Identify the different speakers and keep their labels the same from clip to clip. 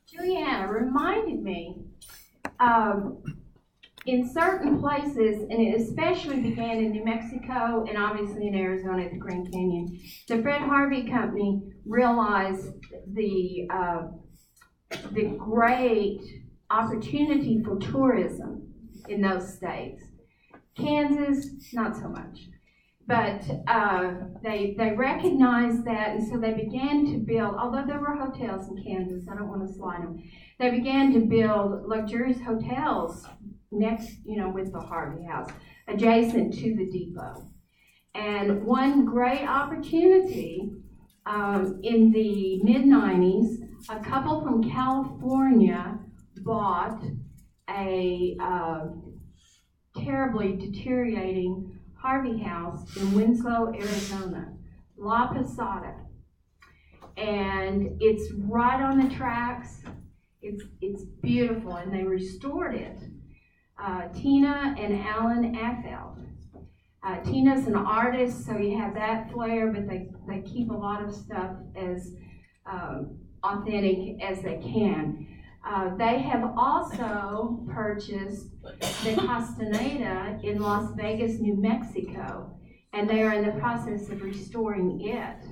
Speaker 1: Juliana reminded me in certain places, and it especially began in New Mexico and obviously in Arizona at the Grand Canyon, the Fred Harvey Company realized the great opportunity for tourism in those states. Kansas, not so much. But they recognized that, and so they began to build, although there were hotels in Kansas, I don't want to slight them, they began to build luxurious hotels next, with the Harvey House, adjacent to the depot. And one great opportunity in the mid-90s, a couple from California bought a terribly deteriorating Harvey House in Winslow, Arizona, La Posada. And it's right on the tracks. It's beautiful, and they restored it. Tina and Alan Affeld. Tina's an artist, so you have that flair, but they keep a lot of stuff as authentic as they can. They have also purchased the Castaneda in Las Vegas, New Mexico, and they are in the process of restoring it.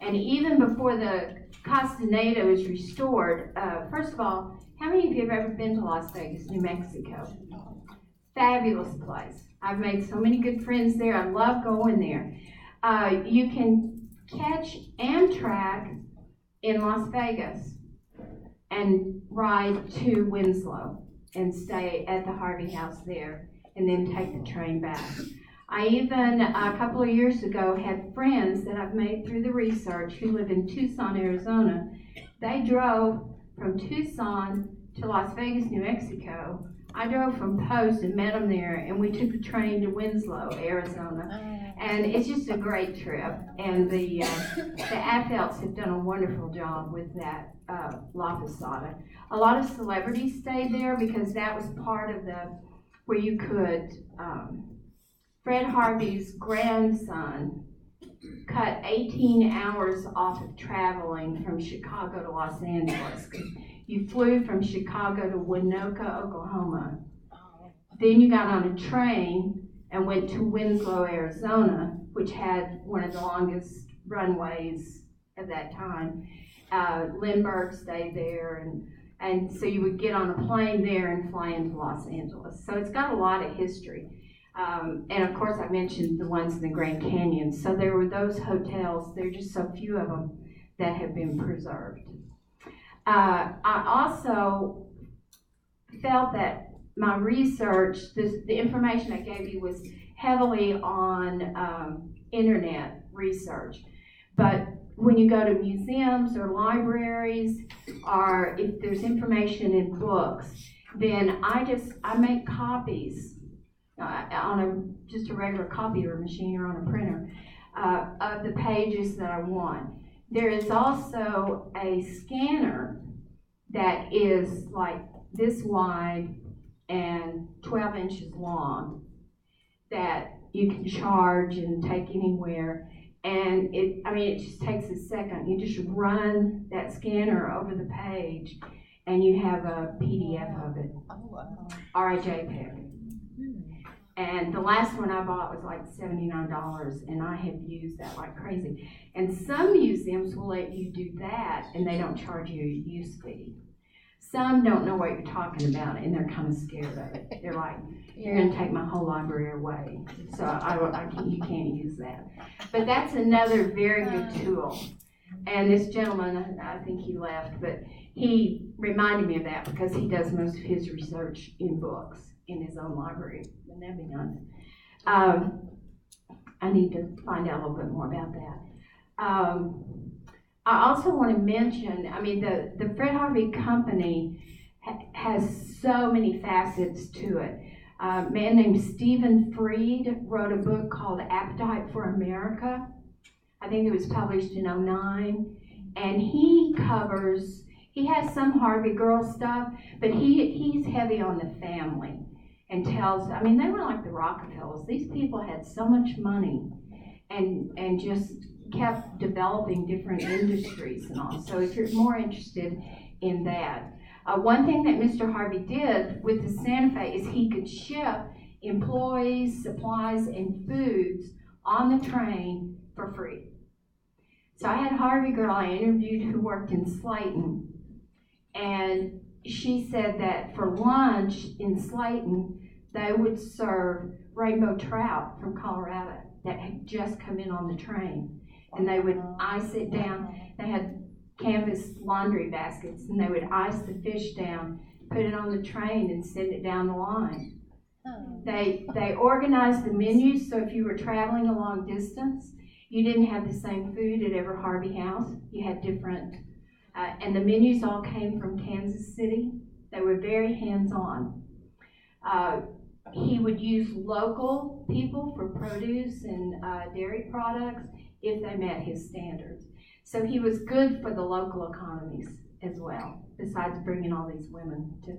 Speaker 1: And even before the Castaneda was restored, first of all, how many of you have ever been to Las Vegas, New Mexico? Fabulous place. I've made so many good friends there. I love going there. You can catch Amtrak in Las Vegas and ride to Winslow and stay at the Harvey House there and then take the train back. I even, a couple of years ago, had friends that I've made through the research who live in Tucson, Arizona. They drove from Tucson to Las Vegas, New Mexico. I drove from Post and met them there, and we took the train to Winslow, Arizona. And it's just a great trip. And the Affelts have done a wonderful job with that La Posada. A lot of celebrities stayed there because that was part of where you could, Fred Harvey's grandson cut 18 hours off of traveling from Chicago to Los Angeles. You flew from Chicago to Winoka, Oklahoma. Then you got on a train and went to Winslow, Arizona, which had one of the longest runways at that time. Lindbergh stayed there, and so you would get on a plane there and fly into Los Angeles. So it's got a lot of history. And of course I mentioned the ones in the Grand Canyon. So there were those hotels, there are just so few of them that have been preserved. I also felt that my research, the information I gave you was heavily on internet research. But when you go to museums or libraries, or if there's information in books, then I make copies on just a regular copier machine or on a printer of the pages that I want. There is also a scanner that is like this wide and 12 inches long that you can charge and take anywhere. And it just takes a second. You just run that scanner over the page and you have a PDF of it, or a JPEG. And the last one I bought was like $79, and I have used that like crazy. And some museums will let you do that, and they don't charge you a use fee. Some don't know what you're talking about, and they're kind of scared of it. They're like, you're going to take my whole library away, so you can't use that. But that's another very good tool. And this gentleman, I think he left, but he reminded me of that because he does most of his research in books in his own library. Wouldn't that be nice? I need to find out a little bit more about that. I also want to mention, the Fred Harvey Company has so many facets to it. A man named Stephen Freed wrote a book called Appetite for America. I think it was published in '09. And he has some Harvey girl stuff, but he's heavy on the family. And they were like the Rockefellers. These people had so much money and just kept developing different industries and all. So if you're more interested in that. One thing that Mr. Harvey did with the Santa Fe is he could ship employees, supplies, and foods on the train for free. So I had a Harvey girl I interviewed who worked in Slayton, and she said that for lunch in Slayton, they would serve rainbow trout from Colorado that had just come in on the train. And they would ice it down. They had canvas laundry baskets, and they would ice the fish down, put it on the train, and send it down the line. They organized the menus, so if you were traveling a long distance, you didn't have the same food at every Harvey house. You had different, and the menus all came from Kansas City. They were very hands-on. He would use local people for produce and dairy products if they met his standards. So he was good for the local economies as well, besides bringing all these women to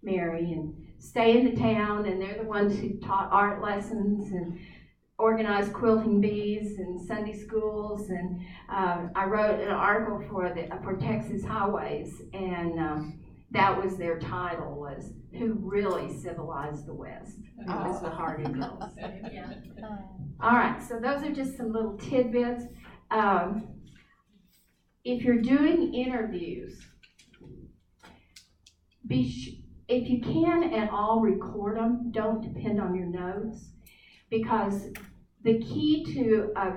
Speaker 1: marry and stay in the town, and they're the ones who taught art lessons and organized quilting bees and Sunday schools. And I wrote an article for Texas Highways, and that was their title, was Who Really Civilized the West. It was the Harvey girls. All right, so those are just some little tidbits. If you're doing interviews, if you can at all record them, don't depend on your notes, because the key to a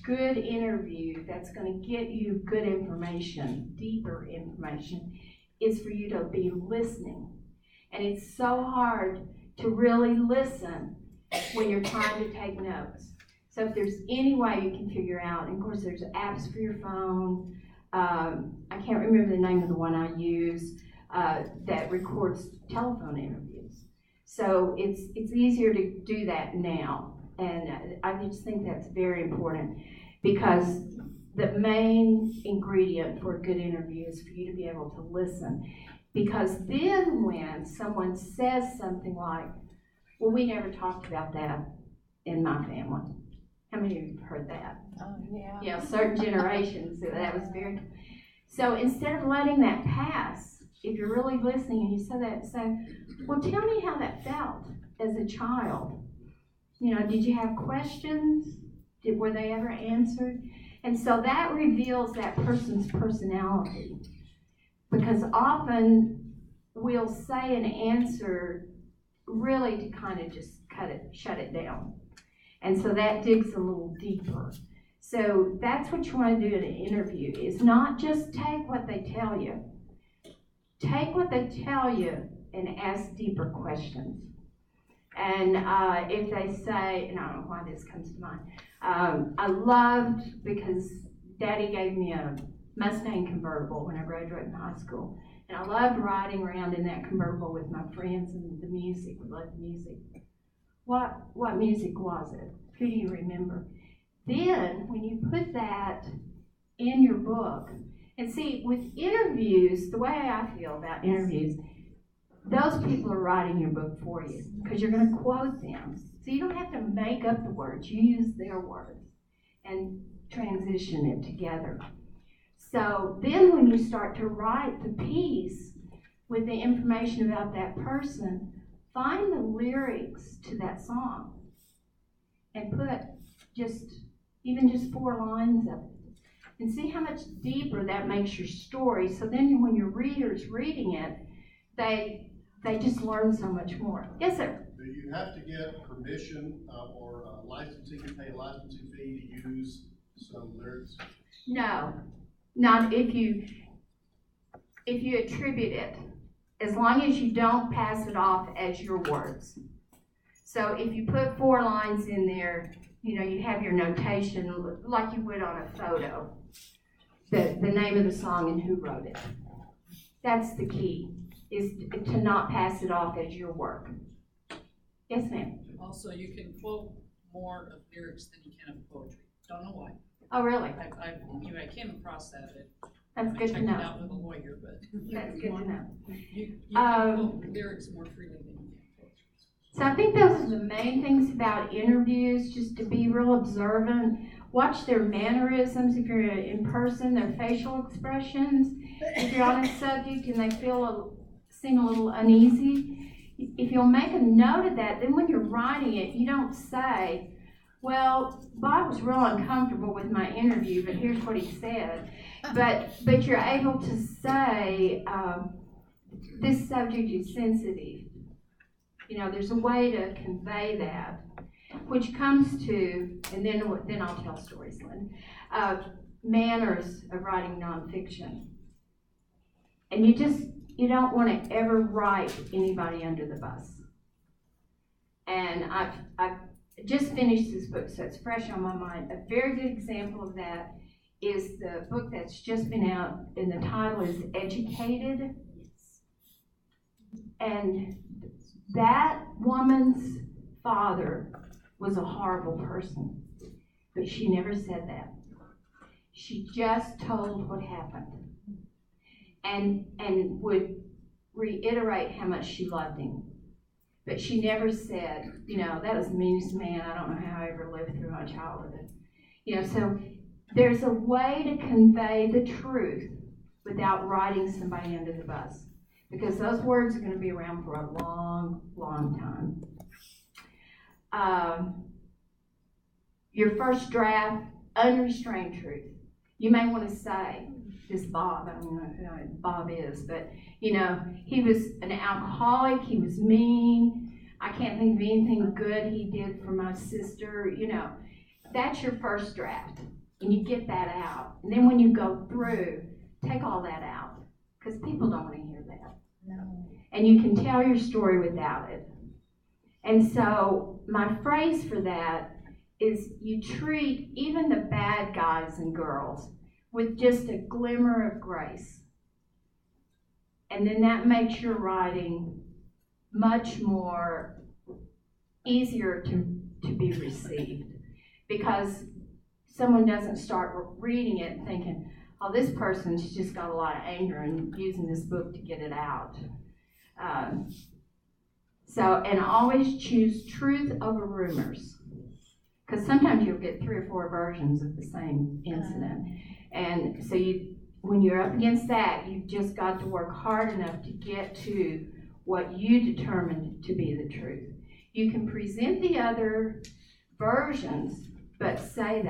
Speaker 1: good interview that's going to get you good information, deeper information, is for you to be listening. And it's so hard to really listen when you're trying to take notes. So if there's any way you can figure out, and of course there's apps for your phone, I can't remember the name of the one I use, that records telephone interviews. So it's easier to do that now. And I just think that's very important, because the main ingredient for a good interview is for you to be able to listen. Because then when someone says something like, well, we never talked about that in my family. How many of you have heard that?
Speaker 2: Yeah.
Speaker 1: Yeah, certain generations, that was very... So instead of letting that pass, if you're really listening and you say that, say, well, tell me how that felt as a child. You know, did you have questions? Were they ever answered? And so that reveals that person's personality. Because often we'll say an answer really to kind of just shut it down. And so that digs a little deeper. So that's what you want to do in an interview, is not just take what they tell you. Take what they tell you and ask deeper questions. And if they say, and I don't know why this comes to mind, I loved, because Daddy gave me a Mustang convertible when I graduated from high school. And I loved riding around in that convertible with my friends and the music. We loved music. What music was it? Who do you remember? Then, when you put that in your book, and see, with interviews, the way I feel about interviews, those people are writing your book for you, because you're going to quote them. So you don't have to make up the words. You use their words and transition it together. So then when you start to write the piece with the information about that person, find the lyrics to that song and put even just 4 lines of it, and see how much deeper that makes your story. So then when your reader's reading it, they just learn so much more. Yes, sir?
Speaker 3: Do you have to get permission or licensing to pay a licensing fee to use some lyrics?
Speaker 1: No, not if you attribute it, as long as you don't pass it off as your words. So if you put 4 lines in there, you know, you have your notation like you would on a photo, the name of the song and who wrote it. That's the key, is to not pass it off as your work. Yes, ma'am?
Speaker 4: Also, you can quote more of lyrics than you can of poetry. Don't know why.
Speaker 1: Oh, really?
Speaker 4: I came across that.
Speaker 1: That's good to
Speaker 4: I checked it
Speaker 1: know.
Speaker 4: out with a lawyer, but
Speaker 1: That's good to know.
Speaker 4: You can quote lyrics more freely than you can poetry.
Speaker 1: So I think those are the main things about interviews, just to be real observant. watch their mannerisms, if you're in person, their facial expressions. If you're on a subject and they seem a little uneasy, if you'll make a note of that, then when you're writing it, you don't say, well, Bob was real uncomfortable with my interview, but here's what he said. But you're able to say, this subject is sensitive. You know, there's a way to convey that, which comes to, and then I'll tell stories, Lynn, manners of writing nonfiction. And you don't want to ever write anybody under the bus. And I've just finished this book, so it's fresh on my mind. A very good example of that is the book that's just been out, and the title is Educated. And that woman's father was a horrible person, but she never said that. She just told what happened and would reiterate how much she loved him. But she never said, you know, that was the meanest man. I don't know how I ever lived through my childhood. You know, so there's a way to convey the truth without writing somebody under the bus, because those words are going to be around for a long, long time. Your first draft, unrestrained truth. You may want to say, this Bob, I don't know who Bob is, but, you know, he was an alcoholic, he was mean, I can't think of anything good he did for my sister, you know. That's your first draft, and you get that out. And then when you go through, take all that out, because people don't want to hear that.
Speaker 2: No.
Speaker 1: And you can tell your story without it. And so my phrase for that is you treat even the bad guys and girls with just a glimmer of grace. And then that makes your writing much more easier to be received, because someone doesn't start reading it and thinking, oh, this person's just got a lot of anger and using this book to get it out. And always choose truth over rumors, because sometimes you'll get 3 or 4 versions of the same incident. And so when you're up against that, you've just got to work hard enough to get to what you determined to be the truth. You can present the other versions, but say,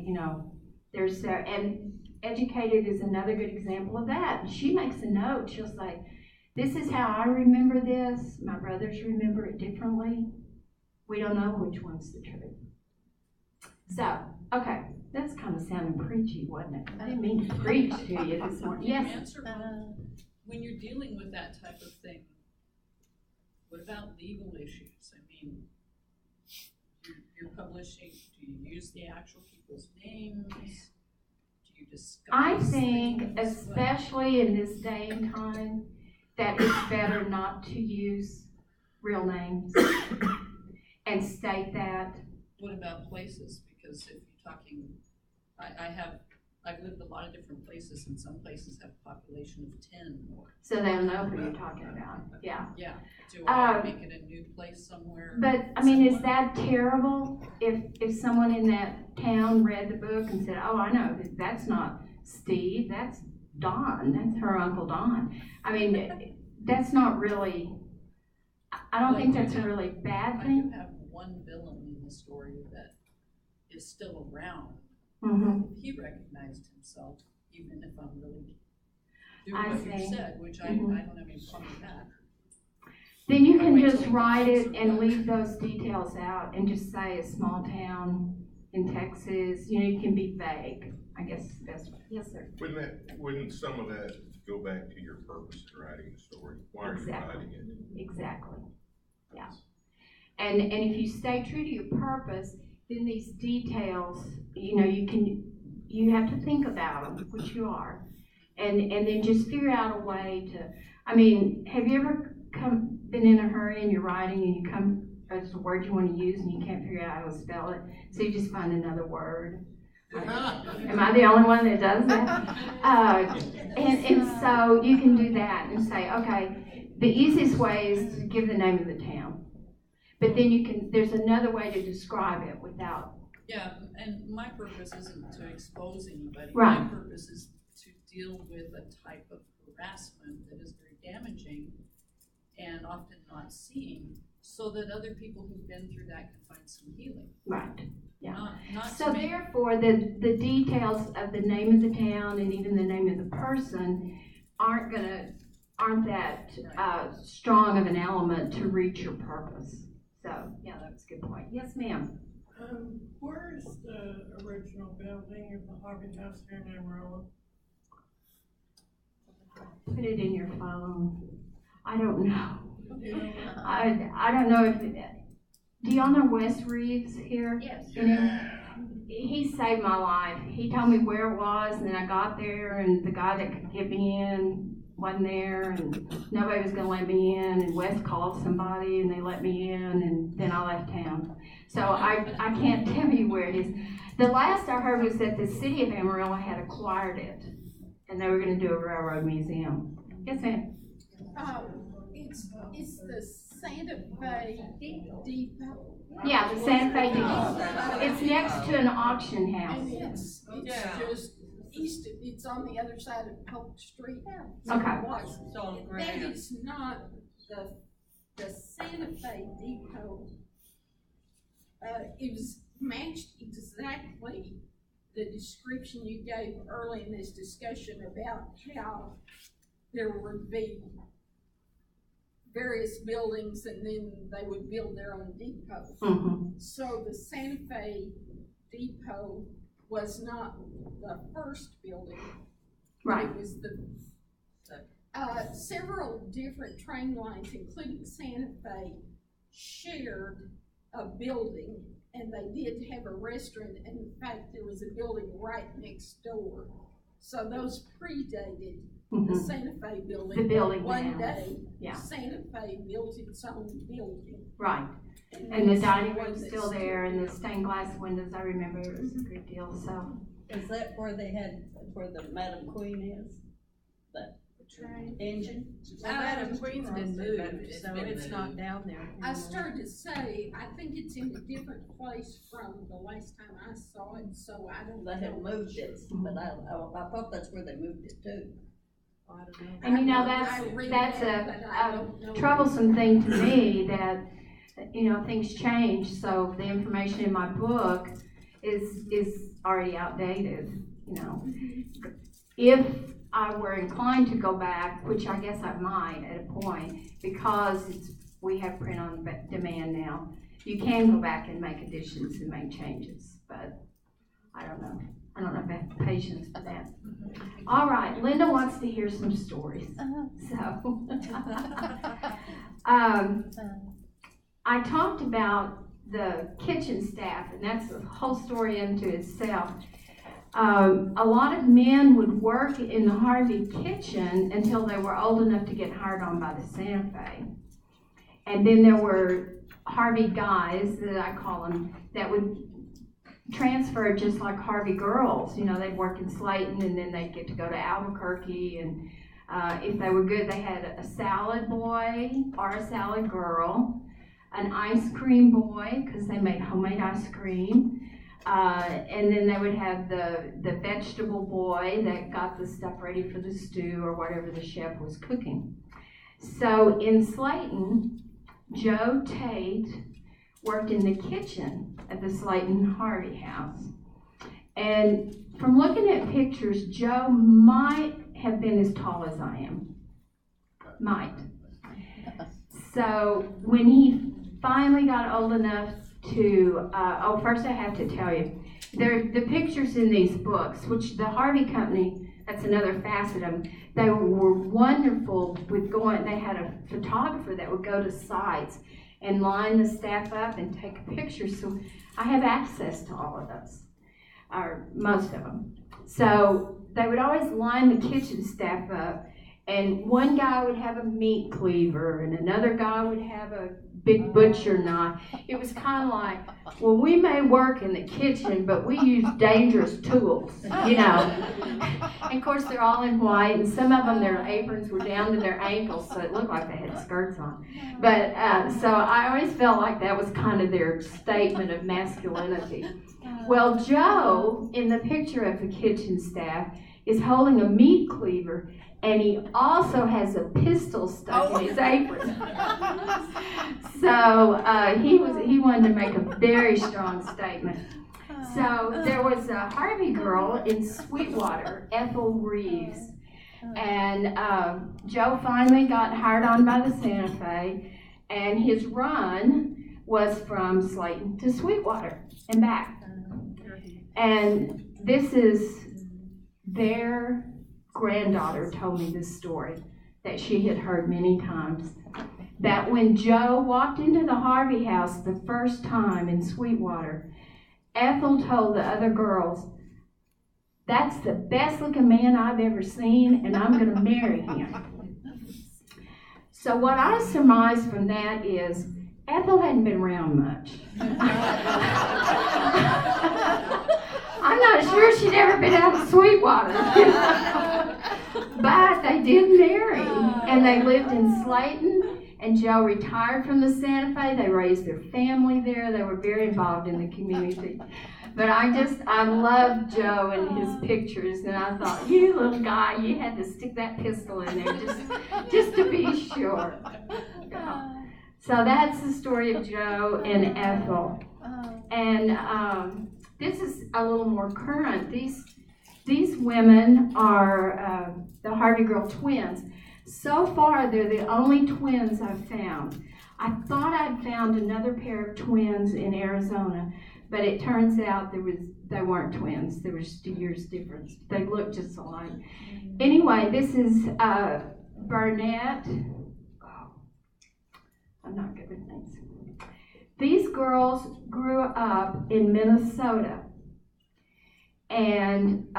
Speaker 1: you know, and Educated is another good example of that. She makes a note. She'll say, this is how I remember this. My brothers remember it differently. We don't know which one's the truth. So, okay, that's kind of sounding preachy, wasn't it? I didn't mean to preach to you this morning. Yes?
Speaker 4: Answer when you're dealing with that type of thing, what about legal issues? I mean, you're publishing, do you use the actual people's names? Do you discuss
Speaker 1: I think,
Speaker 4: things?
Speaker 1: especially in this day and time, that it's better not to use real names and state that.
Speaker 4: What about places? Because if you're talking, I've lived a lot of different places, and some places have a population of 10 or.
Speaker 1: So they'll know who you're talking about. Yeah.
Speaker 4: Yeah. Do I make it a new place somewhere?
Speaker 1: But I mean, is that terrible? If someone in that town read the book and said, "Oh, I know that's not Steve, that's Don, that's her Uncle Don." I mean, that's not really. I don't think that's a really bad
Speaker 4: I
Speaker 1: thing.
Speaker 4: do have one villain in the story that is still around.
Speaker 1: Mm-hmm.
Speaker 4: He recognized himself, even if I'm really doing
Speaker 1: I
Speaker 4: what you
Speaker 1: see.
Speaker 4: said, which I
Speaker 1: Mhm.
Speaker 4: don't have any problem with that.
Speaker 1: Then you can
Speaker 4: Wait till
Speaker 1: just
Speaker 4: he
Speaker 1: write
Speaker 4: dies.
Speaker 1: it and leave those details out and just say a small town in Texas. You know, you can be vague. I guess the best way. Yes, sir.
Speaker 5: Wouldn't some of that go back to your purpose in writing the story? Why are
Speaker 1: Exactly.
Speaker 5: you writing it?
Speaker 1: Exactly. Yeah. And if you stay true to your purpose, then these details, you know, you have to think about them, which you are, and then just figure out a way to. I mean, have you ever been in a hurry and you're writing and you come as a word you want to use and you can't figure out how to spell it, so you just find another word? Am I the only one that does that? And so you can do that and say, okay, the easiest way is to give the name of the town. But then there's another way to describe it without
Speaker 4: Yeah, and my purpose isn't to expose anybody.
Speaker 1: Right.
Speaker 4: My purpose is to deal with a type of harassment that is very damaging and often not seen, so that other people who've been through that can find some healing.
Speaker 1: Right. Yeah.
Speaker 4: Not
Speaker 1: So
Speaker 4: to make,
Speaker 1: therefore, the details of the name of the town and even the name of the person aren't that strong of an element to reach your purpose. So, yeah, that's a good point. Yes, ma'am.
Speaker 2: Where's the original building of the Harvey House here in Amarillo?
Speaker 1: Put it in your phone. I don't know.
Speaker 2: Do you know?
Speaker 1: I don't know if, do y'all know Wes Reeves here?
Speaker 6: Yes.
Speaker 1: He saved my life. He told me where it was, and then I got there, and the guy that could get me in wasn't there, and nobody was gonna let me in, and Wes called somebody, and they let me in, and then I left town. So I can't tell you where it is. The last I heard was that the city of Amarillo had acquired it, and they were gonna do a railroad museum. Yes, ma'am?
Speaker 6: It's the Santa Fe Depot.
Speaker 1: Yeah, the Santa Fe Depot. It's next to an auction house.
Speaker 6: And it's just east, it's on the other side of Polk Street. So
Speaker 1: Okay.
Speaker 6: it was. That is not the Santa Fe Depot. It was matched exactly the description you gave early in this discussion about how there would be various buildings and then they would build their own depot.
Speaker 1: Mm-hmm.
Speaker 6: So the Santa Fe Depot was not the first building.
Speaker 1: Right.
Speaker 6: It was the, several different train lines, including Santa Fe, shared a building, and they did have a restaurant, and in fact, there was a building right next door. So those predated the
Speaker 1: Mm-hmm.
Speaker 6: Santa Fe building.
Speaker 1: The building
Speaker 6: One
Speaker 1: now.
Speaker 6: day,
Speaker 1: Yeah.
Speaker 6: Santa Fe built its own building.
Speaker 1: Right. And the
Speaker 6: that's
Speaker 1: dining
Speaker 6: one
Speaker 1: room's
Speaker 6: that's
Speaker 1: still there, and the stained glass windows, I remember it was a good deal, so.
Speaker 7: Is that where where the Madam Queen is? That engine?
Speaker 8: Madam Queen's been moved, so it's not down there.
Speaker 6: I started to say, I think it's in a different place from the last time I saw it, so I don't know.
Speaker 7: They had moved it, but I thought that's where they moved it to.
Speaker 8: I don't know.
Speaker 1: And you know,
Speaker 6: I read
Speaker 1: that's
Speaker 6: that, but I
Speaker 1: a
Speaker 6: don't know.
Speaker 1: troublesome thing to me that, you know, things change, so the information in my book is already outdated, you know. If I were inclined to go back, which I guess I might at a point, because we have print on demand now, you can go back and make additions and make changes, but I don't know. I don't know if I have patience for that. All right, Linda wants to hear some stories, so. I talked about the kitchen staff, and that's a whole story unto itself. A lot of men would work in the Harvey kitchen until they were old enough to get hired on by the Santa Fe. And then there were Harvey guys, that I call them, that would transfer just like Harvey girls. You know, they'd work in Slayton, and then they'd get to go to Albuquerque, and if they were good, they had a salad boy or a salad girl, an ice cream boy, because they made homemade ice cream. And then they would have the vegetable boy that got the stuff ready for the stew or whatever the chef was cooking. So in Slayton, Joe Tate worked in the kitchen at the Slayton Harvey house. And from looking at pictures, Joe might have been as tall as I am. Might. So when he finally got old enough to, first I have to tell you, the pictures in these books, which the Harvey Company, that's another facet of them, they were wonderful with they had a photographer that would go to sites and line the staff up and take pictures, so I have access to all of those, or most of them. So they would always line the kitchen staff up, and one guy would have a meat cleaver, and another guy would have a big butcher knife. It was kind of like, well, we may work in the kitchen, but we use dangerous tools, you know. And of course, they're all in white, and some of them, their aprons were down to their ankles, so it looked like they had skirts on. But so I always felt like that was kind of their statement of masculinity. Well, Joe, in the picture of the kitchen staff, is holding a meat cleaver, and he also has a pistol stuck in his apron. So he wanted to make a very strong statement. So there was a Harvey girl in Sweetwater, Ethel Reeves, and Joe finally got hired on by the Santa Fe, and his run was from Slayton to Sweetwater and back. And this is their granddaughter told me this story that she had heard many times, that when Joe walked into the Harvey house the first time in Sweetwater, Ethel told the other girls, "That's the best looking man I've ever seen, and I'm going to marry him." So what I surmise from that is Ethel hadn't been around much. I'm not sure she'd ever been out of Sweetwater. But they did marry, and they lived in Slayton, and Joe retired from the Santa Fe. They raised their family there. They were very involved in the community. But I loved Joe and his pictures, and I thought, you little guy, you had to stick that pistol in there just to be sure. Yeah. So that's the story of Joe and Ethel. And this is a little more current. These women are the Harvey Girl twins. So far, they're the only twins I've found. I thought I'd found another pair of twins in Arizona, but it turns out they weren't twins. There was just a year's difference. They looked just alike. Anyway, this is Burnett. Oh, I'm not good with names. These girls grew up in Minnesota. And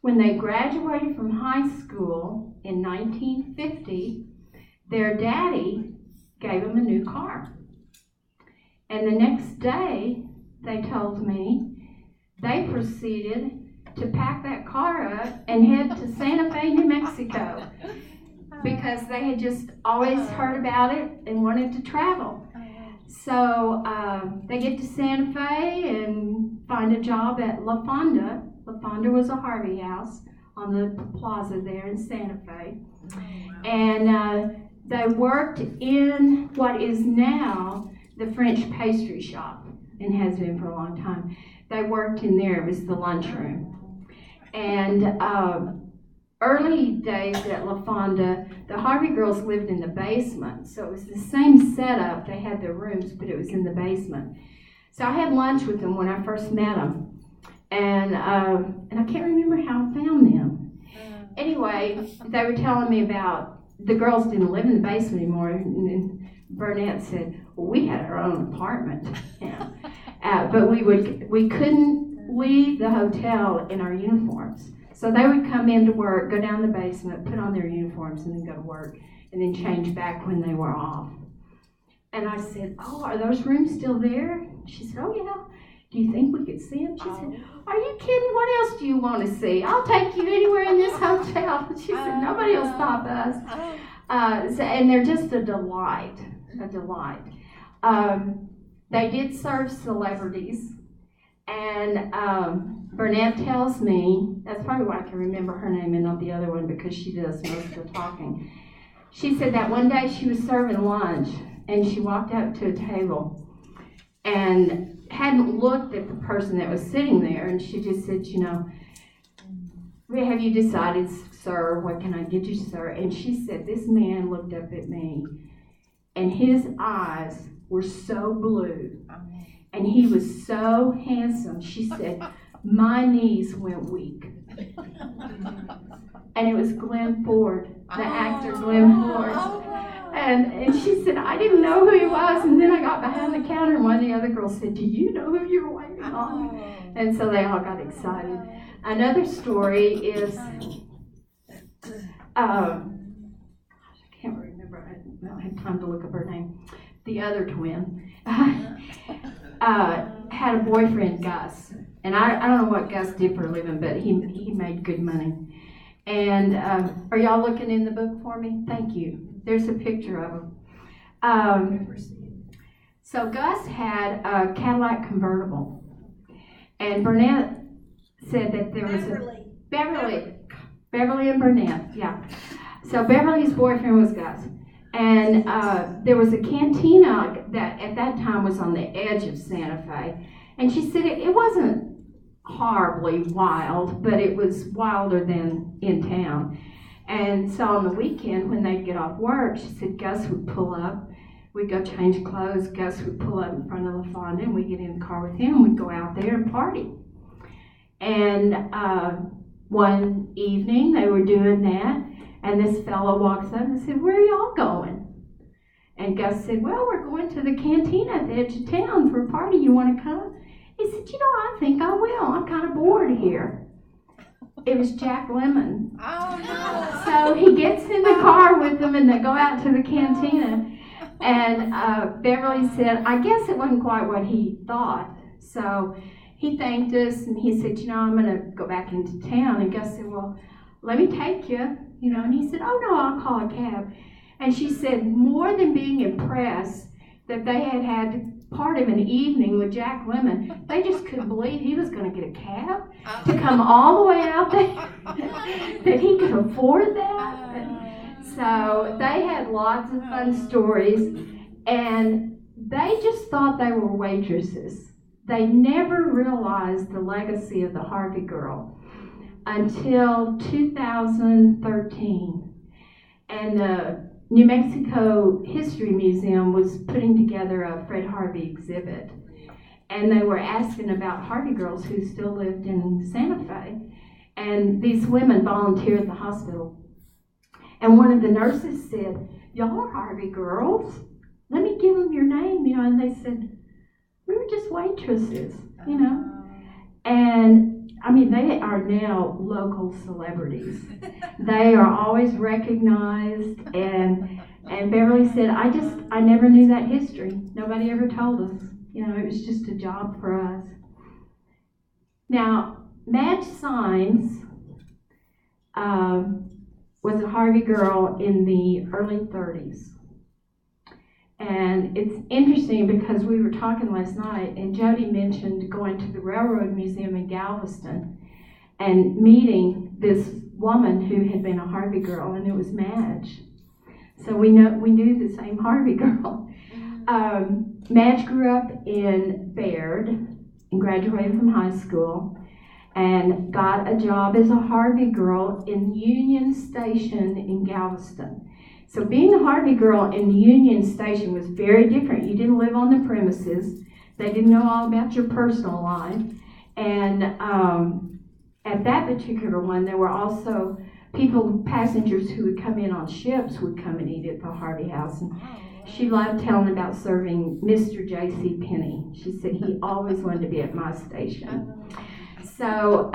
Speaker 1: when they graduated from high school in 1950, their daddy gave them a new car. And the next day, they told me, they proceeded to pack that car up and head to Santa Fe, New Mexico, because they had just always heard about it and wanted to travel. So they get to Santa Fe and find a job at La Fonda. La Fonda was a Harvey house on the plaza there in Santa Fe. And they worked in what is now the French pastry shop, and has been for a long time. They worked in there. It was the lunchroom. And early days at La Fonda, the Harvey girls lived in the basement. So it was the same setup. They had their rooms, but it was in the basement. So I had lunch with them when I first met them. And I can't remember how I found them. Anyway, they were telling me about the girls didn't live in the basement anymore. And Burnett said, well, we had our own apartment. Yeah. But we couldn't leave the hotel in our uniforms. So they would come into work, go down the basement, put on their uniforms, and then go to work, and then change back when they were off. And I said, oh, are those rooms still there? She said, oh, yeah. Do you think we could see them? She said, are you kidding? What else do you want to see? I'll take you anywhere in this hotel. She said, nobody will stop us. And they're just a delight, a delight. They did serve celebrities. And Burnett tells me, that's probably why I can remember her name and not the other one, because she does most of the talking. She said that one day she was serving lunch, and she walked up to a table and hadn't looked at the person that was sitting there, and she just said, you know, have you decided, sir, what can I get you, sir? And she said, this man looked up at me, and his eyes were so blue. And he was so handsome. She said, my knees went weak. And it was Glenn Ford, the actor Glenn Ford. And she said, I didn't know who he was. And then I got behind the counter, and one of the other girls said, do you know who you were waiting on? And so they all got excited. Another story is, I can't remember. I time to look up her name. The other twin had a boyfriend, Gus. And I don't know what Gus did for a living, but he made good money. And are y'all looking in the book for me? Thank you. There's a picture of him. So Gus had a Cadillac convertible. And Burnett said that there was Beverly and Burnett, yeah. So Beverly's boyfriend was Gus. And there was a cantina that at that time was on the edge of Santa Fe. And she said it wasn't horribly wild, but it was wilder than in town. And so on the weekend when they'd get off work, she said Gus would pull up. We'd go change clothes. Gus would pull up in front of La Fonda, and we'd get in the car with him. We'd go out there and party. And one evening they were doing that, and this fellow walks up and said, "Where are y'all going?" And Gus said, "Well, we're going to the cantina at the edge of town for a party. You want to come?" He said, "I think I will. I'm kind of bored here." It was Jack Lemmon.
Speaker 8: Oh, no.
Speaker 1: So he gets in the car with them, and they go out to the cantina. And Beverly said, I guess it wasn't quite what he thought. So he thanked us, and he said, I'm going to go back into town. And Gus said, well, let me take you. And he said, oh, no, I'll call a cab. And she said, more than being impressed that they had part of an evening with Jack Lemmon, they just couldn't believe he was going to get a cab to come all the way out there, that he could afford that. So they had lots of fun stories, and they just thought they were waitresses. They never realized the legacy of the Harvey Girl until 2013. And the New Mexico History Museum was putting together a Fred Harvey exhibit. And they were asking about Harvey girls who still lived in Santa Fe. And these women volunteered at the hospital. And one of the nurses said, y'all are Harvey girls. Let me give them your name, And they said, we were just waitresses, And they are now local celebrities. They are always recognized, and Beverly said, I never knew that history. Nobody ever told us. It was just a job for us. Now, Madge Symes was a Harvey girl in the early 30s. And it's interesting because we were talking last night, and Jody mentioned going to the Railroad Museum in Galveston and meeting this woman who had been a Harvey girl, and it was Madge. So we knew the same Harvey girl. Madge grew up in Baird and graduated from high school and got a job as a Harvey girl in Union Station in Galveston. So being a Harvey girl in Union Station was very different. You didn't live on the premises. They didn't know all about your personal life. And at that particular one, there were also passengers who would come in on ships would come and eat at the Harvey House. And she loved telling about serving Mr. J.C. Penney. She said he always wanted to be at my station. So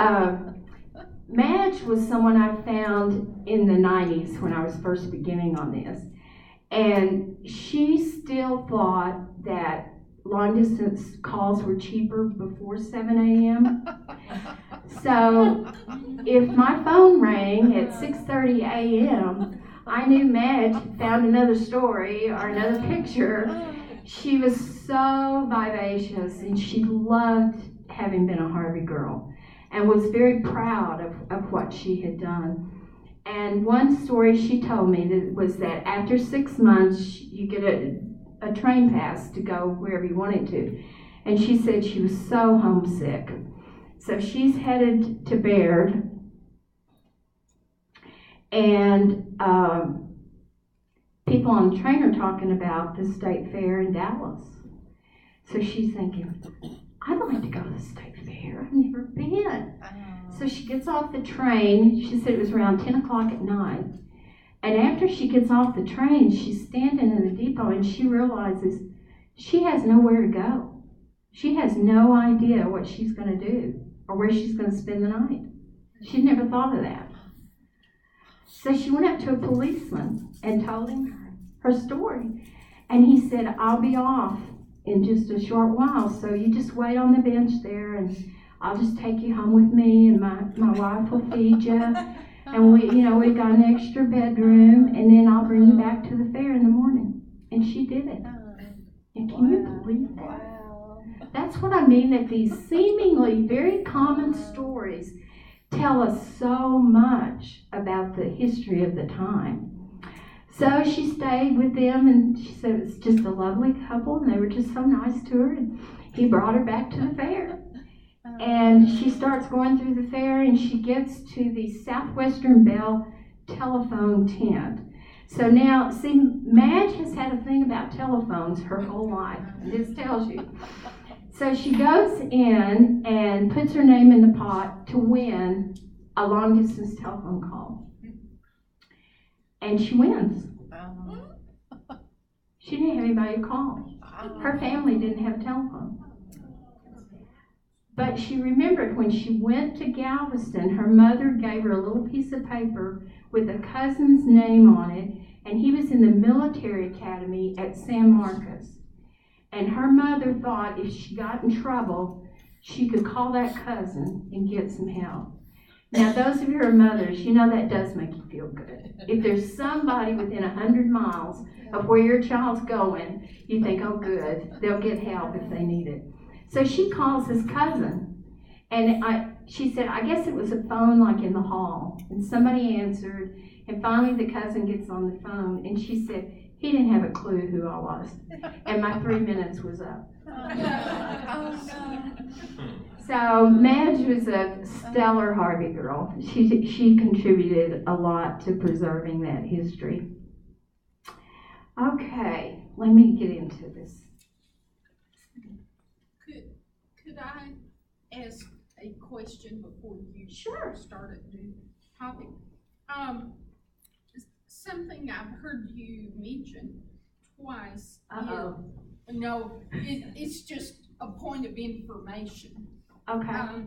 Speaker 1: Madge was someone I found in the 90s when I was first beginning on this. And she still thought that long distance calls were cheaper before 7 a.m. So if my phone rang at 6:30 a.m., I knew Madge had found another story or another picture. She was so vivacious, and she loved having been a Harvey girl and was very proud of what she had done. And one story she told me was that after 6 months, you get a train pass to go wherever you wanted to. And she said she was so homesick. So she's headed to Baird. And people on the train are talking about the state fair in Dallas. So she's thinking, I'd like to go to the state fair. I've never been. So she gets off the train. She said it was around 10 o'clock at night. And after she gets off the train, she's standing in the depot, and she realizes she has nowhere to go. She has no idea what she's going to do or where she's going to spend the night. She'd never thought of that. So she went up to a policeman and told him her story. And he said, I'll be off in just a short while, so you just wait on the bench there, and I'll just take you home with me, and my wife will feed you. And we've got an extra bedroom, and then I'll bring you back to the fair in the morning. And she did it. And can you believe that?
Speaker 7: Wow.
Speaker 1: That's what I mean, that these seemingly very common stories tell us so much about the history of the time. So she stayed with them, and she said it was just a lovely couple, and they were just so nice to her, and he brought her back to the fair. And she starts going through the fair, and she gets to the Southwestern Bell telephone tent. So now, see, Madge has had a thing about telephones her whole life. This tells you. So she goes in and puts her name in the pot to win a long-distance telephone call. And she wins. She didn't have anybody to call. Her family didn't have a telephone. But she remembered when she went to Galveston, her mother gave her a little piece of paper with a cousin's name on it, and he was in the military academy at San Marcos. And her mother thought if she got in trouble, she could call that cousin and get some help. Now, those of you who are mothers, you know that does make you feel good. If there's somebody within 100 miles of where your child's going, you think, oh, good, they'll get help if they need it. So she calls his cousin, and she said, I guess it was a phone like in the hall, and somebody answered, and finally the cousin gets on the phone, and she said, he didn't have a clue who I was, and my 3 minutes was up. So Madge was a stellar Harvey girl. She contributed a lot to preserving that history. Okay, let me get into this.
Speaker 6: Could I ask a question before you start a new topic? Something I've heard you mention twice. No, it's just a point of information.
Speaker 1: Okay.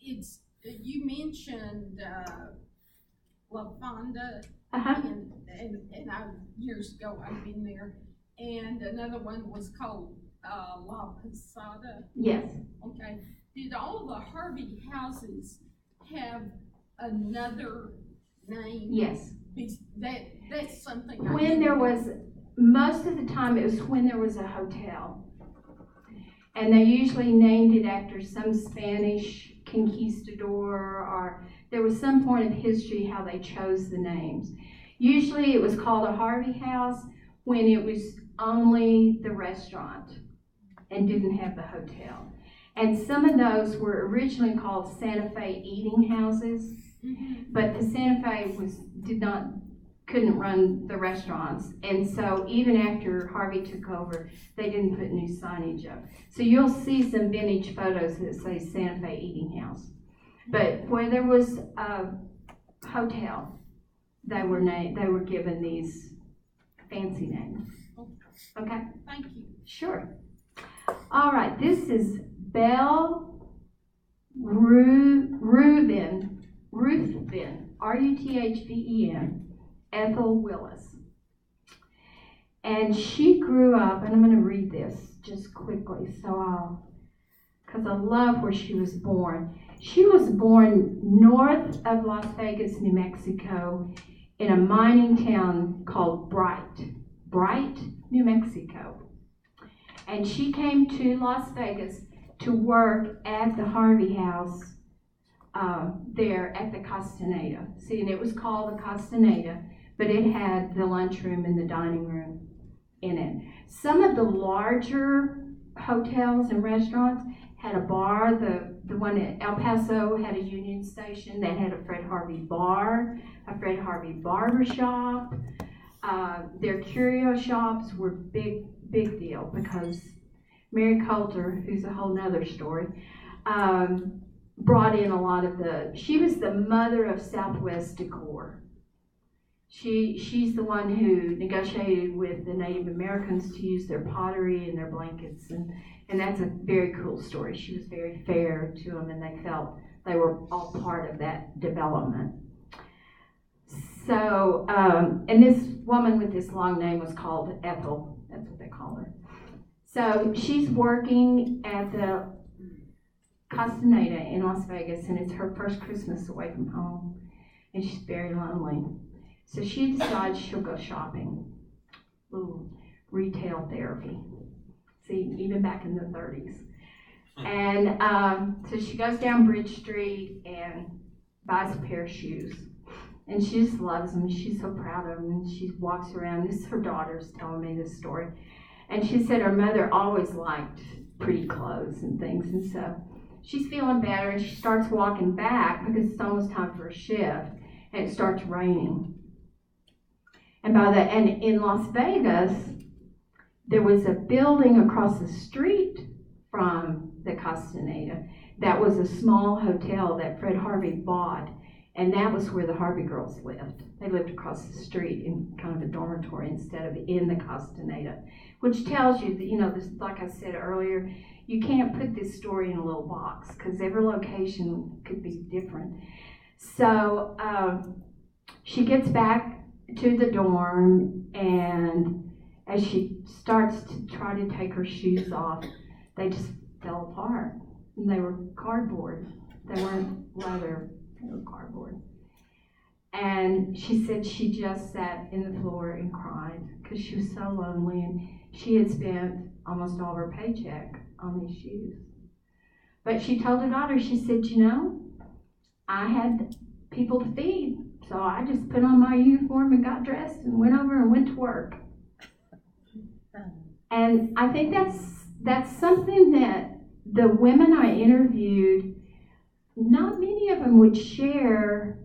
Speaker 6: You mentioned La Fonda,
Speaker 1: Uh-huh.
Speaker 6: and years ago I've been there, and another one was called La Posada.
Speaker 1: Yes.
Speaker 6: Okay. Did all the Harvey houses have another name?
Speaker 1: Yes.
Speaker 6: That's something.
Speaker 1: When there was, most of the time it was when there was a hotel. And they usually named it after some Spanish conquistador, or there was some point of history how they chose the names. Usually it was called a Harvey house when it was only the restaurant and didn't have the hotel. And some of those were originally called Santa Fe eating houses, but the Santa Fe couldn't run the restaurants, and so even after Harvey took over, they didn't put new signage up. So you'll see some vintage photos that say Santa Fe Eating House. But where there was a hotel, they were given these fancy names. Okay?
Speaker 6: Thank you.
Speaker 1: Sure. All right, this is Belle Ruthven, Ruthven, Ethel Willis. And she grew up, and I'm going to read this just quickly, because I love where she was born. She was born north of Las Vegas, New Mexico, in a mining town called Bright, New Mexico. And she came to Las Vegas to work at the Harvey house there at the Castaneda. See, and it was called the Castaneda, but it had the lunchroom and the dining room in it. Some of the larger hotels and restaurants had a bar. The one at El Paso had a Union Station that had a Fred Harvey bar, a Fred Harvey barber shop. Their curio shops were big deal because Mary Coulter, who's a whole nother story, brought in a lot of she was the mother of Southwest decor. She's the one who negotiated with the Native Americans to use their pottery and their blankets, and that's a very cool story. She was very fair to them, and they felt they were all part of that development. So, and this woman with this long name was called Ethel. That's what they call her. So she's working at the Castaneda in Las Vegas, and it's her first Christmas away from home, and she's very lonely. So she decides she'll go shopping, little retail therapy. See, even back in the 30s. And so she goes down Bridge Street and buys a pair of shoes. And she just loves them. She's so proud of them. And she walks around. This is her daughter's telling me this story. And she said her mother always liked pretty clothes and things. And so she's feeling better, and she starts walking back because it's almost time for a shift, and it starts raining. And in Las Vegas, there was a building across the street from the Castaneda that was a small hotel that Fred Harvey bought, and that was where the Harvey girls lived. They lived across the street in kind of a dormitory instead of in the Castaneda, which tells you that, this, like I said earlier, you can't put this story in a little box because every location could be different. So she gets back to the dorm, and as she starts to try to take her shoes off, they just fell apart. And they were cardboard. They weren't leather, they were cardboard. And she said she just sat in the floor and cried because she was so lonely, and she had spent almost all of her paycheck on these shoes. But she told her daughter, she said, I had people to feed, so I just put on my uniform and got dressed and went over and went to work. And I think that's something that the women I interviewed, not many of them would share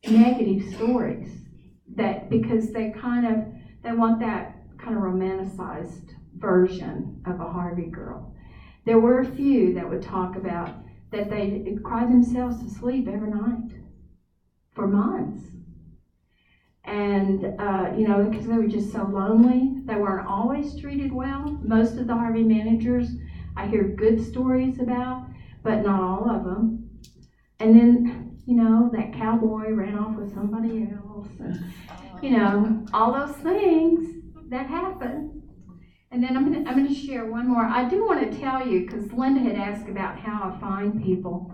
Speaker 1: negative stories, that because they want that kind of romanticized version of a Harvey girl. There were a few that would talk about that they cried themselves to sleep every night for months. And, because they were just so lonely. They weren't always treated well. Most of the Harvey managers I hear good stories about, but not all of them. And then, that cowboy ran off with somebody else. And, all those things that happen. And then I'm going to share one more. I do want to tell you, because Linda had asked about how I find people.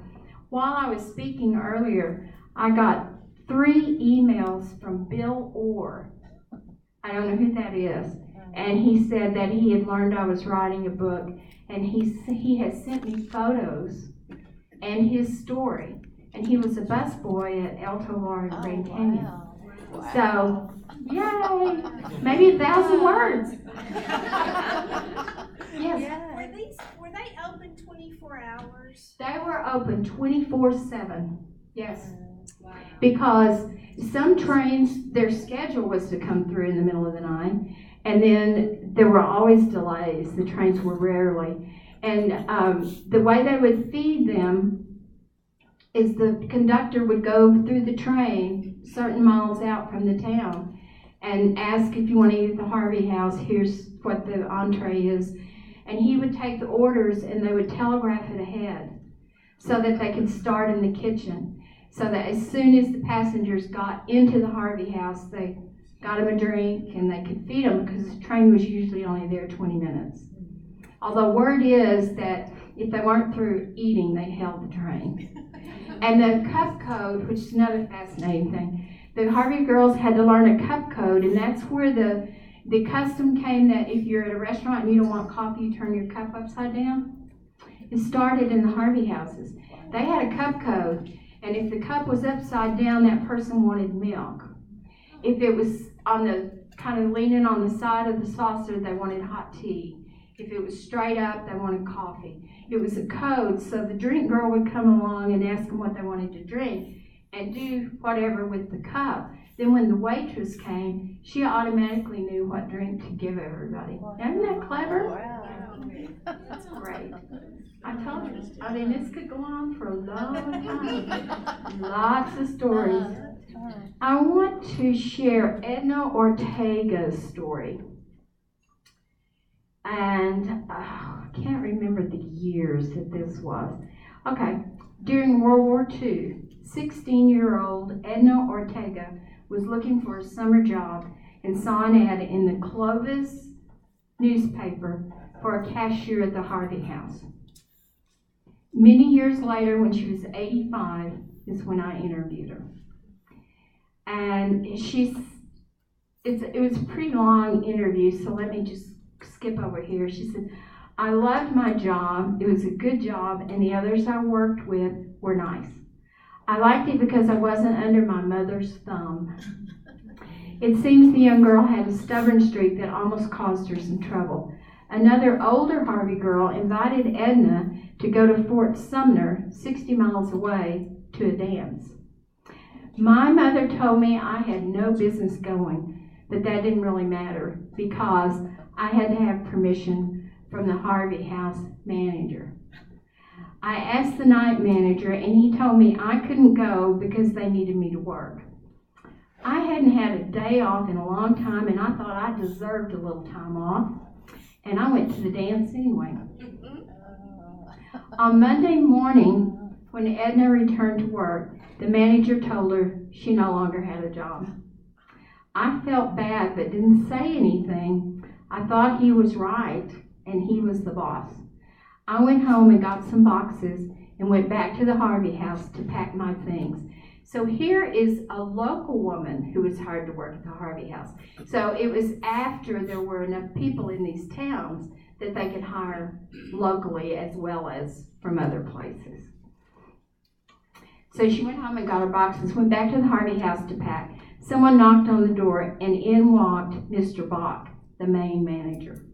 Speaker 1: While I was speaking earlier, I got 3 emails from Bill Orr. I don't know who that is. And he said that he had learned I was writing a book, and he has sent me photos and his story. And he was a busboy at El Tovar in Grand Canyon. Wow. So, yay! Maybe 1,000 words. Yes.
Speaker 9: Were they open 24 hours?
Speaker 1: They were open 24/7. Yes.
Speaker 9: Wow.
Speaker 1: Because some trains, their schedule was to come through in the middle of the night, and then there were always delays. The trains were rarely. And the way they would feed them is the conductor would go through the train certain miles out from the town and ask if you want to eat at the Harvey House, here's what the entree is. And he would take the orders and they would telegraph it ahead so that they could start in the kitchen. So that as soon as the passengers got into the Harvey House, they got them a drink and they could feed them because the train was usually only there 20 minutes. Although word is that if they weren't through eating, they held the train. And the cup code, which is another fascinating thing, the Harvey girls had to learn a cup code, and that's where the custom came that if you're at a restaurant and you don't want coffee, you turn your cup upside down. It started in the Harvey houses. They had a cup code, and if the cup was upside down, that person wanted milk. If it was on the kind of leaning on the side of the saucer, they wanted hot tea. If it was straight up, they wanted coffee. It was a code, so the drink girl would come along and ask them what they wanted to drink and do whatever with the cup. Then when the waitress came, she automatically knew what drink to give everybody. Isn't that clever?
Speaker 7: Wow.
Speaker 1: That's great. I told you, this could go on for a long time. Lots of stories. I want to share Edna Ortega's story. And I can't remember the years that this was. Okay, during World War II, 16-year-old Edna Ortega was looking for a summer job and saw an ad in the Clovis newspaper for a cashier at the Harvey House. Many years later, when she was 85, is when I interviewed her. And it was a pretty long interview, so let me just skip over here. She said, I loved my job, it was a good job, and the others I worked with were nice. I liked it because I wasn't under my mother's thumb. It seems the young girl had a stubborn streak that almost caused her some trouble. Another older Harvey girl invited Edna to go to Fort Sumner, 60 miles away, to a dance. My mother told me I had no business going, but that didn't really matter because I had to have permission from the Harvey House manager. I asked the night manager and he told me I couldn't go because they needed me to work. I hadn't had a day off in a long time and I thought I deserved a little time off, and I went to the dance anyway. On Monday morning, when Edna returned to work, the manager told her she no longer had a job. I felt bad but didn't say anything. I thought he was right and he was the boss. I went home and got some boxes and went back to the Harvey House to pack my things. So here is a local woman who was hired to work at the Harvey House. So it was after there were enough people in these towns that they could hire locally as well as from other places. So she went home and got her boxes, went back to the Harvey House to pack. Someone knocked on the door and in walked Mr. Bach, the main manager.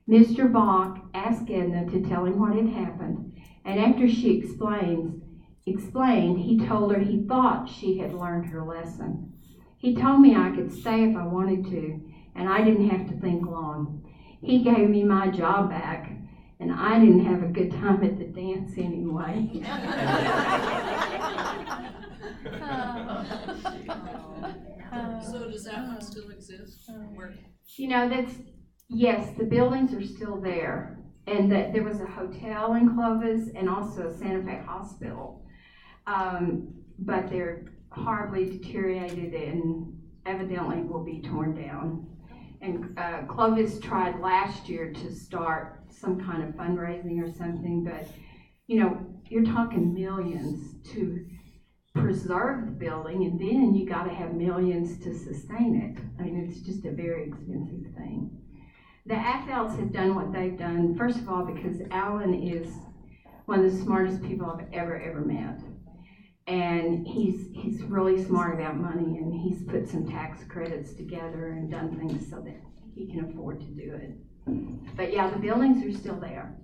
Speaker 1: Mr. Bach asked Edna to tell him what had happened, and after she explained, he told her he thought she had learned her lesson. He told me I could stay if I wanted to, and I didn't have to think long. He gave me my job back, and I didn't have a good time at the dance anyway.
Speaker 4: So does that one still exist?
Speaker 1: You know, yes, the buildings are still there. And that there was a hotel in Clovis and also a Santa Fe hospital. But they're horribly deteriorated and evidently will be torn down. And Clovis tried last year to start some kind of fundraising or something, but you know, you're talking millions to preserve the building, and then you got to have millions to sustain it. I mean, it's just a very expensive thing. The Affels have done what they've done, first of all, because Alan is one of the smartest people I've ever met. And he's really smart about money, and he's put some tax credits together and done things so that he can afford to do it. But yeah, the buildings are still there.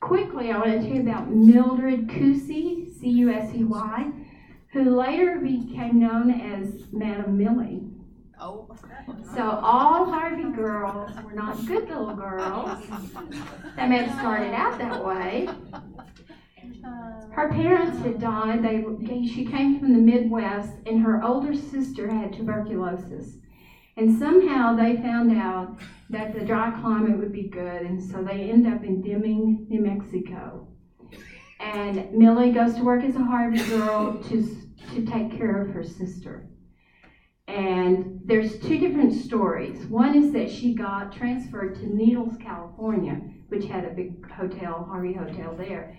Speaker 1: Quickly, I want to tell you about Mildred Cusey, C-U-S-E-Y, who later became known as Madam Millie.
Speaker 7: Oh.
Speaker 1: So all Harvey girls were not good little girls. They may have started out that way. Her parents had died. She came from the Midwest, and her older sister had tuberculosis. And somehow they found out that the dry climate would be good, and so they end up in Deming, New Mexico. And Millie goes to work as a Harvey girl to take care of her sister. And there's two different stories. One is that she got transferred to Needles, California, which had a big hotel, Harvey Hotel there.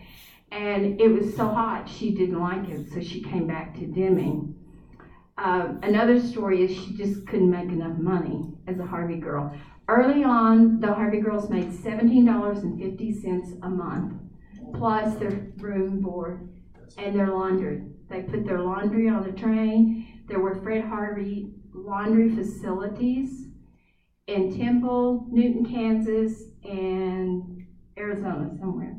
Speaker 1: And it was so hot, she didn't like it, so she came back to Deming. Another story is she just couldn't make enough money as a Harvey girl. Early on, the Harvey girls made $17.50 a month, plus their room, board, and their laundry. They put their laundry on the train. There were Fred Harvey laundry facilities in Temple, Newton, Kansas, and Arizona somewhere.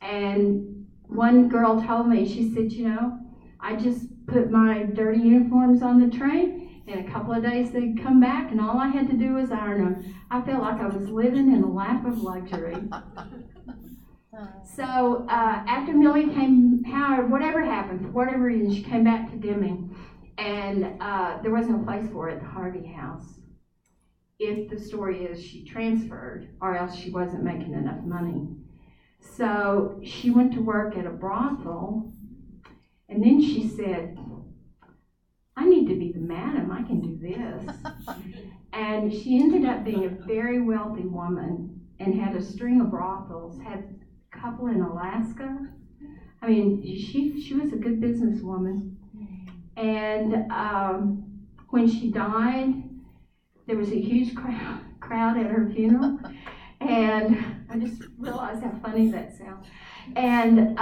Speaker 1: And one girl told me, she said, you know, I just put my dirty uniforms on the train, and a couple of days they'd come back, and all I had to do was iron them. I felt like I was living in a lap of luxury. So after Millie came, whatever happened, for whatever reason, she came back to Deming, and there was no place for her at the Harvey House. If the story is she transferred, or else she wasn't making enough money. So she went to work at a brothel, and then she said, need to be the madam, I can do this. And she ended up being a very wealthy woman and had a string of brothels, had a couple in Alaska. I mean, she was a good businesswoman. And when she died, there was a huge crowd at her funeral. And I just realized how funny that sounds. And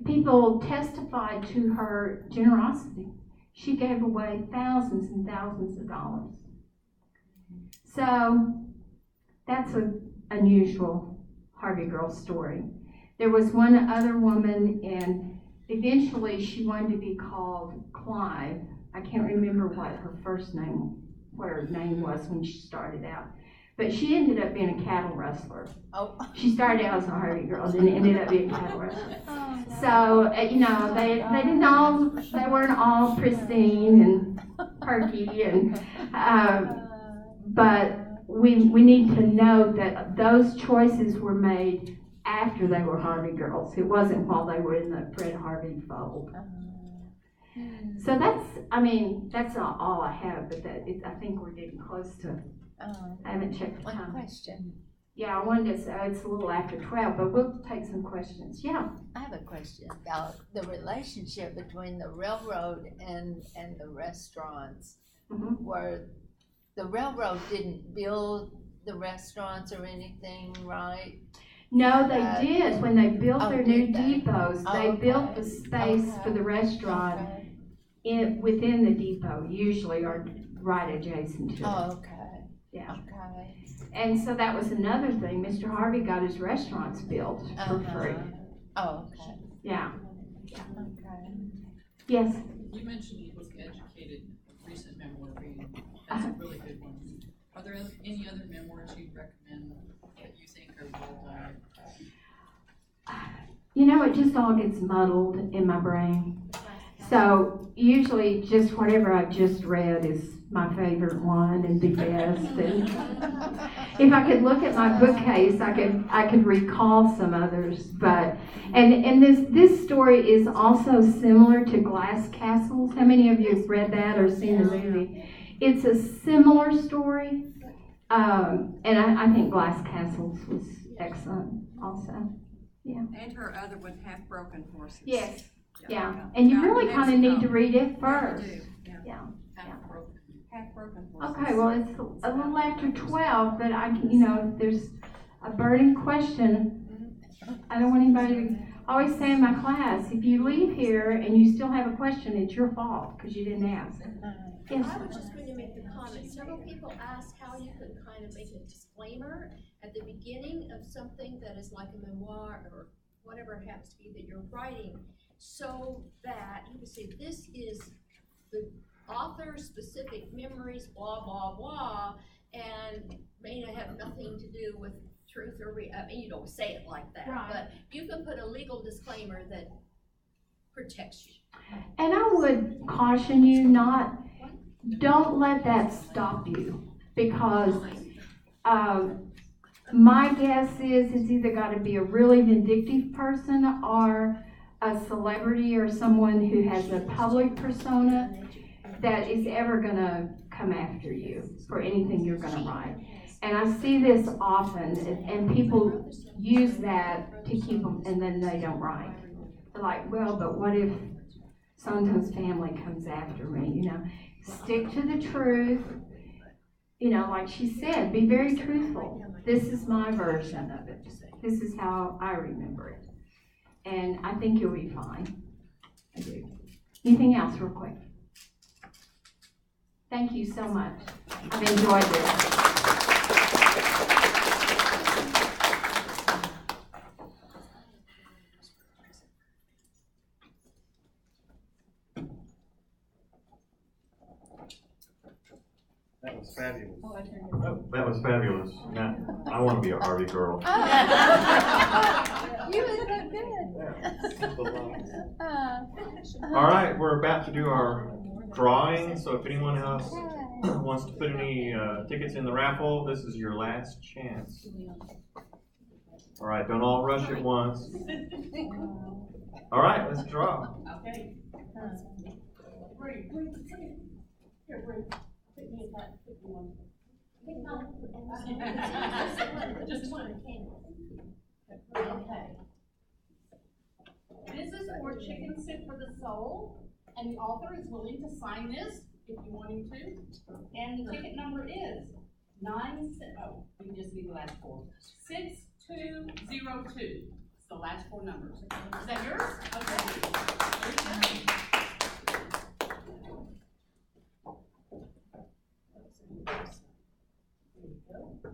Speaker 1: people testified to her generosity. She gave away thousands and thousands of dollars. So that's an unusual Harvey girl story. There was one other woman, and eventually she wanted to be called Clive. I can't remember what her name was when she started out. But she ended up being a cattle rustler.
Speaker 7: Oh.
Speaker 1: She started out as a Harvey girl and ended up being a cattle rustler. So, they weren't all pristine and perky, and but we need to know that those choices were made after they were Harvey girls. It wasn't while they were in the Fred Harvey fold. So that's not all I have, but I think we're getting close to. I haven't checked the
Speaker 10: One
Speaker 1: time.
Speaker 10: question.
Speaker 1: Yeah, I wanted to say it's a little after 12, but we'll take some questions. Yeah.
Speaker 10: I have a question about the relationship between the railroad and the restaurants.
Speaker 1: Mhm.
Speaker 10: Where the railroad didn't build the restaurants or anything, right?
Speaker 1: No, they did. When they built their new
Speaker 10: did they?
Speaker 1: depots, they built the space for the restaurant within the depot, usually, or right adjacent to it.
Speaker 10: Oh, okay.
Speaker 1: Yeah.
Speaker 10: Okay.
Speaker 1: And so that was another thing. Mr. Harvey got his restaurants built for free.
Speaker 10: Oh, okay.
Speaker 1: Yeah.
Speaker 10: Okay.
Speaker 1: Yes.
Speaker 4: You mentioned the book Educated, recent memoir reading. That's a really good one. Are there any other memoirs you'd recommend that you think are well done?
Speaker 1: It just all gets muddled in my brain. So usually just whatever I've just read is my favorite one and the best. And if I could look at my bookcase, I could recall some others. But and this story is also similar to Glass Castles. How many of you have read that or seen the movie? It's a similar story, and I think Glass Castles was excellent also. Yeah.
Speaker 8: And her other one, Half Broken Horses.
Speaker 1: Yes. Yeah. And you really kind of need to read it first.
Speaker 8: Yeah, you do.
Speaker 1: Yeah.
Speaker 8: Half Broken Horses.
Speaker 1: Okay, well, it's a little after 12, but if there's a burning question, I don't want anybody to, I always say in my class, if you leave here and you still have a question, it's your fault, because you didn't ask. Yes?
Speaker 11: I was just going to make the comment, several people asked how you could kind of make a disclaimer at the beginning of something that is like a memoir or whatever it happens to be that you're writing, so that you would say, this is the author's specific memories, blah, blah, blah, and may not have nothing to do with truth or you don't say it like that, right. But you can put a legal disclaimer that protects you.
Speaker 1: And I would caution you don't let that stop you, because my guess is it's either got to be a really vindictive person or a celebrity or someone who has a public persona that is ever going to come after you for anything you're going to write. And I see this often, and people use that to keep them, and then they don't write. They're like, well, but what if someone's family comes after me, Stick to the truth. Like she said, be very truthful. This is my version of it. This is how I remember it. And I think you'll be fine. I do. Anything else real quick? Thank you so much. I've enjoyed this.
Speaker 12: That was fabulous. That was fabulous. Now, I want to be a Harvey girl.
Speaker 10: You were so good.
Speaker 12: All right, we're about to do our drawing, so if anyone else wants to put any tickets in the raffle, this is your last chance. All right, don't all rush at once. All right, let's draw.
Speaker 4: Okay.
Speaker 6: Bree, here, Bree, pick me a back, pick me one.
Speaker 11: Just one.
Speaker 6: Okay. This is for Chicken Soup for the Soul, and the author is willing to sign this if you want him to. And the ticket number is we just need the last four. 6202. It's the last four numbers. Is that yours? Okay. There you go.